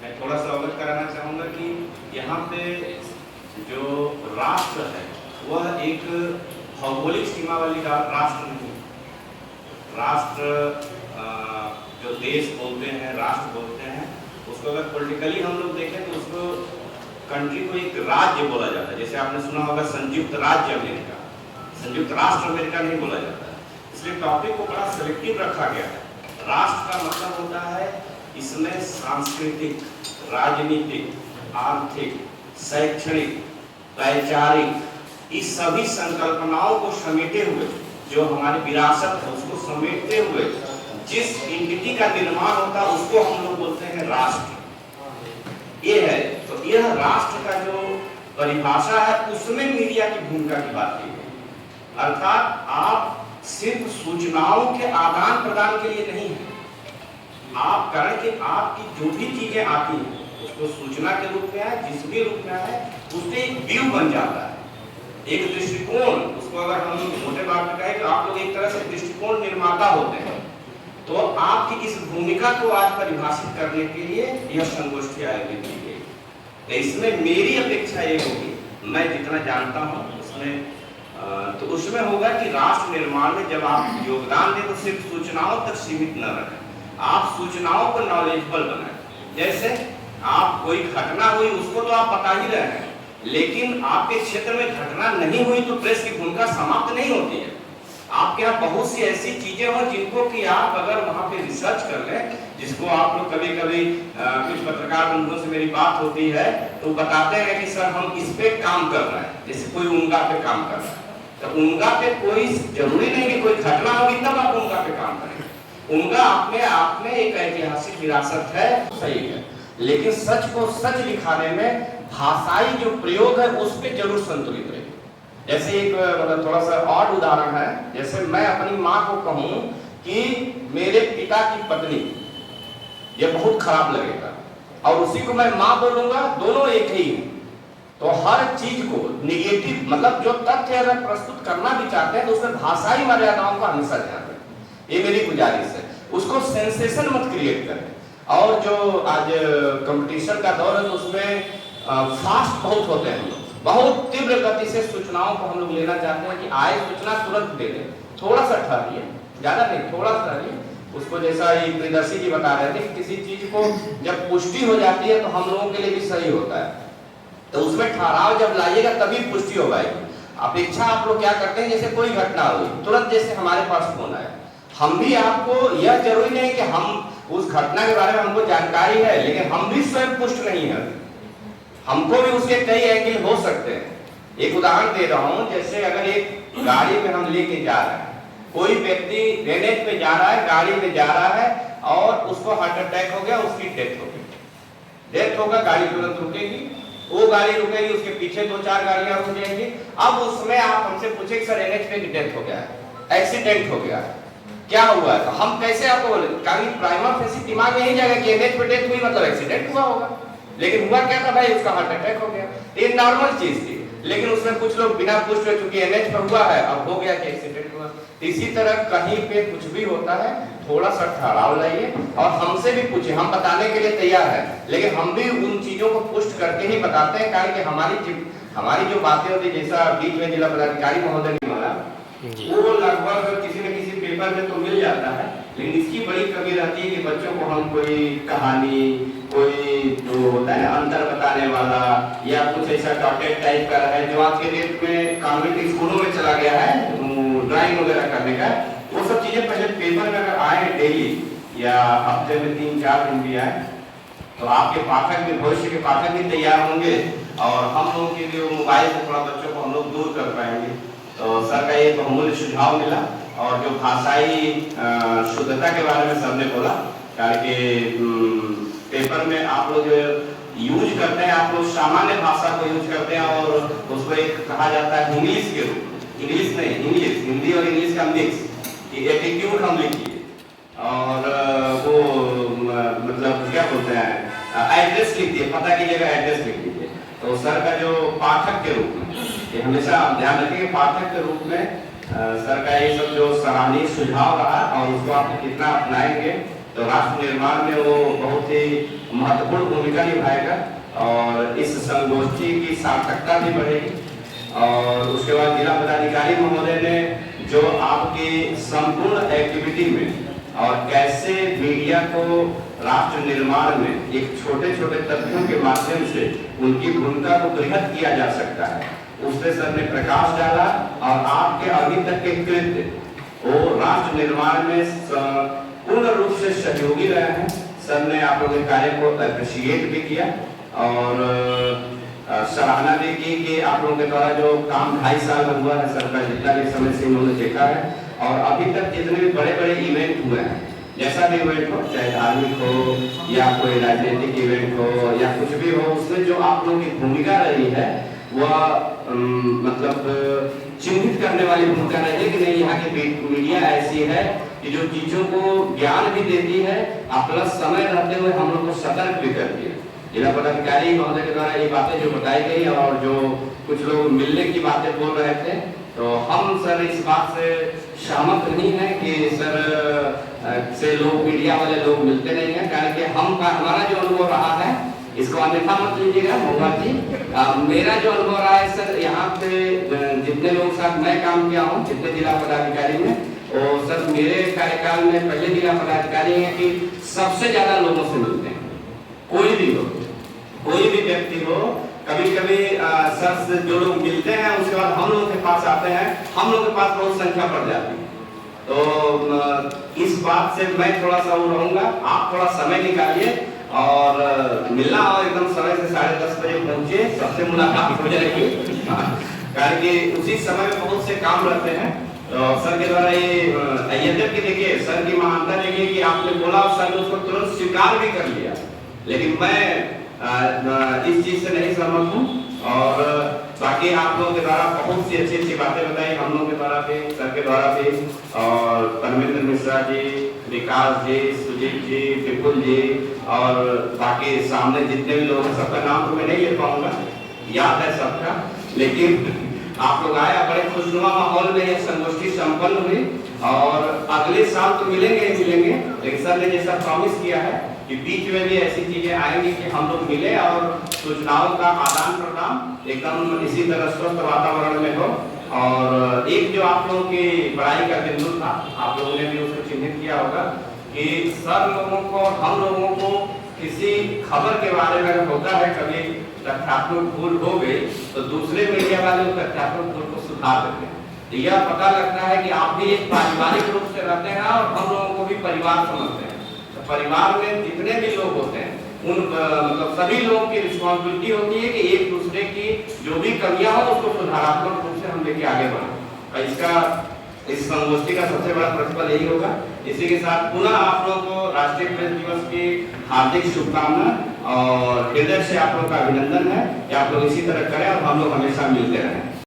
मैं थोड़ा सा अवगत कराना चाहूँगा कि यहाँ पे जो राष्ट्र है वह एक भौगोलिक सीमा वाली राष्ट्र नहीं। राष्ट्र जो देश बोलते हैं, राष्ट्र बोलते हैं, उसको अगर पॉलिटिकली हम लोग देखें तो उसको कंट्री को एक राज्य बोला जाता है। जैसे आपने सुना होगा संयुक्त राज्य अमेरिका, संयुक्त राष्ट्र अमेरिका नहीं बोला जाता है। इसलिए टॉपिक को बड़ा सिलेक्टिव रखा गया है। राष्ट्र का मतलब होता है इसमें सांस्कृतिक, राजनीतिक, आर्थिक, शैक्षणिक, वैचारिक इस सभी संकल्पनाओं को समेटे हुए, जो हमारी विरासत है उसको समेटते हुए जिस एंटिटी का निर्माण होता है उसको हम लोग बोलते हैं राष्ट्र। ये है, तो यह राष्ट्र का जो परिभाषा है उसमें मीडिया की भूमिका की बात की गई। अर्थात आप सिर्फ सूचनाओं के आदान प्रदान के लिए नहीं है, आप कारण कि आपकी जो भी चीजें आती हैं उसको सूचना के रूप में है, जिस भी रूप में है उससे एक व्यू बन जाता है, एक दृष्टिकोण। उसको अगर हम मोटे बात में कहें तो आप लोग एक तरह से दृष्टिकोण निर्माता होते हैं। तो आपकी इस भूमिका को आज परिभाषित करने के लिए यह संगोष्ठी आयोजित की गई। तो इसमें मेरी अपेक्षा ये होगी, मैं जितना जानता हूँ उसमें तो उसमें होगा कि राष्ट्र निर्माण में जब आप योगदान दें तो सिर्फ सूचनाओं तक सीमित न रहें, आप सूचनाओं को नॉलेजेबल बनाएं। जैसे आप कोई घटना हुई उसको तो आप बता ही रहे हैं, लेकिन आपके क्षेत्र में घटना नहीं हुई तो प्रेस की भूमिका समाप्त नहीं होती है। आपके यहाँ बहुत सी ऐसी चीजें हो जिनको कि आप अगर वहां पे रिसर्च कर लें, जिसको आप लोग कभी कभी कुछ पत्रकार बंधुओं से मेरी बात होती है तो बताते हैं कि सर हम इस पे काम कर रहे हैं, जैसे कोई उंगा पे काम कर रहा है, तो उंगा पे कोई जरूरी नहीं कि कोई घटना होगी तब आप उंगा पे काम करें। उंगा अपने आप में एक ऐतिहासिक विरासत है, सही है, लेकिन सच को सच दिखाने में भाषाई जो प्रयोग है उस पर जरूर संतुलित रहे। जैसे एक मतलब थोड़ा सा और उदाहरण है, जैसे मैं अपनी माँ को कहूँ कि मेरे पिता की पत्नी, ये बहुत खराब लगेगा, और उसी को मैं माँ बोलूंगा, दोनों एक ही है। तो हर चीज को निगेटिव मतलब जो तथ्य अगर प्रस्तुत करना भी चाहते हैं तो उसमें भाषाई मर्यादाओं का हमेशा ध्यान रखें, ये मेरी गुजारिश है। उसको सेंसेशन मत क्रिएट करें। और जो आज कंपटीशन का दौर है तो उसमें फास्ट बहुत होते हैं, हम लोग बहुत तीव्र गति से सूचनाओं को हम लोग लेना चाहते हैं कि आए सूचना तुरंत दे दें। थोड़ा सा ठहरिए, ज्यादा नहीं, थोड़ा सा ठहरिए। उसको जैसा ये प्रियदर्शी जी बता रहे थे कि किसी चीज को जब पुष्टि हो जाती है तो हम लोगों के लिए भी सही होता है, तो उसमें ठहराव जब लाइएगा तभी पुष्टि हो पाएगी। अपेक्षा आप लोग क्या करते हैं, जैसे कोई घटना हुई तुरंत जैसे हमारे पास फोन आया, हम भी आपको, यह जरूरी नहीं कि हम उस घटना के बारे में हमको जानकारी है लेकिन हम भी स्वयं पुष्ट नहीं है, हमको भी उसके कई एंगल हो सकते हैं। एक उदाहरण दे रहा हूं, जैसे अगर एक गाड़ी में हम लेके जा रहे हैं, कोई व्यक्ति एनएच पे जा रहा है, गाड़ी में जा रहा है और उसको हार्ट अटैक हो गया, उसकी डेथ हो गई, डेथ होगा, गाड़ी तुरंत रुकेगी, वो गाड़ी रुकेगी, उसके पीछे 2-4 गाड़ियां रुक जाएंगी। अब उसमें आप हमसे पूछे कि सर एनएच पे डेथ हो गया है, एक्सीडेंट हो गया है, क्या हुआ है, तो हम कैसे आपको बोले, क्योंकि प्राइमर फेसी दिमाग में यही जाएगा कि एनएच पे डेथ हुई मतलब एक्सीडेंट हुआ होगा, लेकिन हुआ क्या था भाई, उसका हार्ट अटैक हो गया। ये नॉर्मल चीज थी, लेकिन उसमें कुछ लोग बिना पूछ रहे, चूंकि एनएच पे हुआ है अब हो गया कि एक्सीडेंट हुआ। इसी तरह कहीं पे कुछ भी होता है थोड़ा सा ठहराव लाइए और हमसे भी पूछिए, हम बताने के लिए तैयार है, लेकिन हम भी उन चीजों को पुष्ट करके ही बताते हैं, कारण कि हमारी जो बातें होती है, जैसा बीच में जिला पदाधिकारी महोदय ने बोला, वो लगभग किसी न किसी पेपर में तो मिल जाता है, लेकिन इसकी बड़ी कमी रहती है कि बच्चों को हम कोई कहानी, कोई जो होता है अंतर बताने वाला या कुछ ऐसा डॉटेड टाइप का है जो आज के डेट में कॉन्वेंट स्कूलों में चला गया है, ड्राइंग वगैरह करने का, वो सब चीजें पहले पेपर में अगर आए डेली या हफ्ते में 3-4 दिन भी आए तो आपके पाठक भी, भविष्य के पाठक भी तैयार होंगे और हम लोगों के लिए मोबाइल से थोड़ा बच्चों को हम लोग दूर कर पाएंगे। तो सर का ये बहुमूल्य सुझाव मिला, और जो भाषाई शुद्धता के बारे में सबने बोला, कारण कि पेपर में आप लोग यूज करते हैं, आप लोग सामान्य भाषा को यूज करते हैं और उसको एक कहा जाता है इंग्लिश के रूप, इंग्लिश नहीं, इंग्लिश, हिंदी और इंग्लिश का मिक्स, एटीट्यूड हम लिखिए, और वो मतलब क्या बोलते हैं, एड्रेस लिख दिए, पता की जगह एड्रेस लिख दीजिए। तो सर का जो पाठक के रूप में, ये हमेशा आप ध्यान रखिए, पाठक के रूप में सर का ये सब जो सराहनीय सुझाव रहा और उसको आप कितना अपनाएंगे तो राष्ट्र निर्माण में वो बहुत ही महत्वपूर्ण भूमिका निभाएगा और इस संगोष्ठी की सार्थकता भी बढ़ेगी। और उसके बाद जिला पदाधिकारी महोदय ने जो आपकी संपूर्ण एक्टिविटी में और कैसे मीडिया को राष्ट्र निर्माण में एक छोटे छोटे तथ्यों के माध्यम से उनकी भूमिका को बृहद किया जा सकता है, उससे सर ने प्रकाश डाला और आपके अभी तक के कृत्य वो राष्ट्र निर्माण में पूर्ण रूप से सहयोगी रहे हैं। सर ने आप लोगों के कार्य को अप्रिशिएट भी किया और सराहना भी की कि आप लोगों के द्वारा जो काम 2.5 साल में हुआ है, सर का जितना भी समय से उन्होंने देखा है और अभी तक जितने भी बड़े बड़े इवेंट हुए हैं, जैसा भी इवेंट हो, चाहे धार्मिक हो या कोई राजनीतिक इवेंट हो या कुछ भी हो, उसमें जो आप लोगों की भूमिका रही है वह मतलब चिन्हित करने वाली भूमिका रही है कि नहीं, यहाँ की मीडिया ऐसी है कि जो चीजों को ज्ञान भी देती है और प्लस समय रहते हुए हम लोग को सतर्क भी करती है। जिला पदाधिकारी महोदय के द्वारा ये बातें जो बताई गई और जो कुछ लोग मिलने की बातें बोल रहे थे, तो हम सर इस बात से सहमत नहीं है कि सर से लोग मीडिया वाले लोग मिलते नहीं हैं, कारण कि हमारा जो अनुभव रहा है इसको अन्यथा मत लीजिएगा मोगा जी। मेरा जो अनुभव रहा है सर, यहाँ पे जितने लोग साथ मैं काम किया हूँ, जितने जिला पदाधिकारी में, और सर मेरे कार्यकाल में पहले जिला पदाधिकारी हैं कि सबसे ज्यादा लोगों से मिलते हैं। कोई भी हो, कोई भी व्यक्ति हो, कभी कभी सर से जो लोग मिलते हैं उसके बाद हम लोग के पास आते हैं, हम लोग के पास बहुत संख्या बढ़ जाती है। तो इस बात से मैं थोड़ा सा वो रहूंगा, आप थोड़ा समय निकालिए और मिलना और एकदम समय से 10:30 बजे पहुंचे, सबसे मुलाकात हो जाएगी, कारण कि उसी समय में बहुत से काम रहते हैं। तो सर के द्वारा ये देखिए सर की महानता देखिए कि आपने बोला और सर ने उसको तुरंत स्वीकार भी कर लिया, लेकिन मैं इस चीज से नहीं सहमत हूँ। और बाकी आप लोगों के द्वारा बहुत सी अच्छी अच्छी बातें बताई, हम लोगों के द्वारा भी, सर के द्वारा भी, और परमेंद्र मिश्रा जी, विकास जी, सुजीत जी, विपुल जी और बाकी सामने जितने भी लोग हैं, सबका नाम तो मैं नहीं ले पाऊंगा, याद है सबका, लेकिन आप लोग आए, बड़े खुशनुमा माहौल में यह संगोष्ठी संपन्न हुई। और अगले साल तो मिलेंगे ही मिलेंगे, लेकिन सर ने जैसा प्रॉमिस किया है कि बीच में भी ऐसी चीजें आएंगी कि हम लोग मिले और सूचनाओं का आदान प्रदान एकदम इसी तरह स्वस्थ वातावरण में हो। और एक जो आप लोगों की पढ़ाई का बिंदु था, आप लोगों ने भी उसको चिन्हित किया होगा कि सर लोगों को, हम लोगों को किसी खबर के बारे में होता है कभी तथ्यात्मक भूल हो गई तो दूसरे मीडिया वाले उस तथ्यात्मक भूल को सुधार देते हैं। तो यह पता लगता है कि आप भी एक पारिवारिक रूप से रहते हैं और हम लोगों को भी परिवार समझते हैं। तो परिवार में जितने भी लोग होते हैं उन मतलब सभी लोगों की रिस्पॉन्सिबिलिटी होती है कि एक दूसरे की जो भी कमियां हो उसको सुधारात्मक रूप से हम लेके आगे बढ़े। और इसका इस संगोष्ठी का सबसे बड़ा प्रतिफल यही होगा। इसी के साथ पुनः आप लोगों को राष्ट्रीय प्रेस दिवस की हार्दिक शुभकामना और हृदय से आप लोगों का अभिनंदन है कि आप लोग इसी तरह करें और हम लोग हमेशा मिलते रहें।